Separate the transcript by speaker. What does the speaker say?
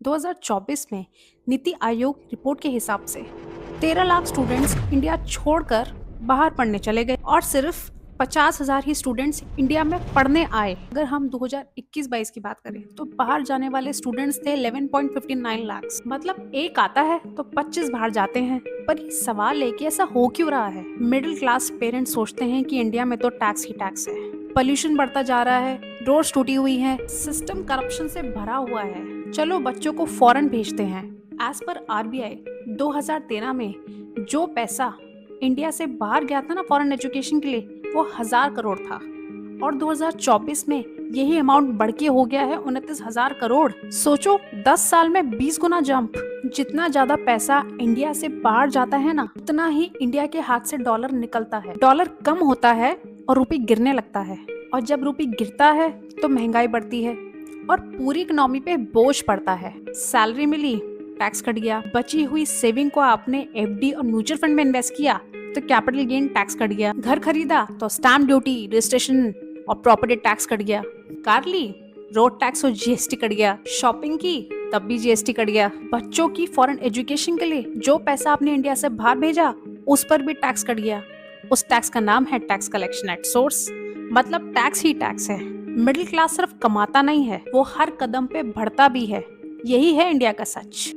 Speaker 1: 2024 में नीति आयोग रिपोर्ट के हिसाब से 13 लाख स्टूडेंट्स इंडिया छोड़कर बाहर पढ़ने चले गए और सिर्फ 50,000 ही स्टूडेंट्स इंडिया में पढ़ने आए। अगर हम 2021-22 की बात करें तो बाहर जाने वाले स्टूडेंट्स थे 11.59 लाख। मतलब एक आता है तो 25 बाहर जाते हैं। पर ये सवाल है कि ऐसा हो क्यों रहा है? मिडिल क्लास पेरेंट्स सोचते हैं कि इंडिया में तो टैक्स ही टैक्स है, पॉल्यूशन बढ़ता जा रहा है, रोड्स टूटी हुई हैं, सिस्टम करप्शन से भरा हुआ है, चलो बच्चों को फॉरेन भेजते हैं। एज पर आरबीआई 2013 में जो पैसा इंडिया से बाहर गया था ना फॉरेन एजुकेशन के लिए, वो 1000 करोड़ था और 2024 में यही अमाउंट बढ़ के हो गया है 29,000 करोड़। सोचो 10 साल में 20 गुना जंप। जितना ज्यादा पैसा इंडिया से बाहर जाता है ना, उतना ही इंडिया के हाथ से डॉलर निकलता है। डॉलर कम होता है और रुपये गिरने लगता है, और जब रुपये गिरता है तो महंगाई बढ़ती है और पूरी इकोनॉमी पे बोझ पड़ता है। सैलरी मिली, टैक्स कट गया। बची हुई सेविंग को आपने एफडी और म्यूचुअल फंड में इन्वेस्ट किया तो कैपिटल गेन टैक्स कट गया। घर खरीदा तो स्टैम्प ड्यूटी, रजिस्ट्रेशन और प्रॉपर्टी टैक्स कट गया। कार ली, रोड टैक्स और जीएसटी कट गया। शॉपिंग की तब भी जीएसटी कट गया। बच्चों की फॉरेन एजुकेशन के लिए जो पैसा आपने इंडिया से बाहर भेजा, उस पर भी टैक्स कट गया। उस टैक्स का नाम है टैक्स कलेक्शन एट सोर्स। मतलब टैक्स ही टैक्स है। मिडिल क्लास सिर्फ कमाता नहीं है, वो हर कदम पे बढ़ता भी है। यही है इंडिया का सच।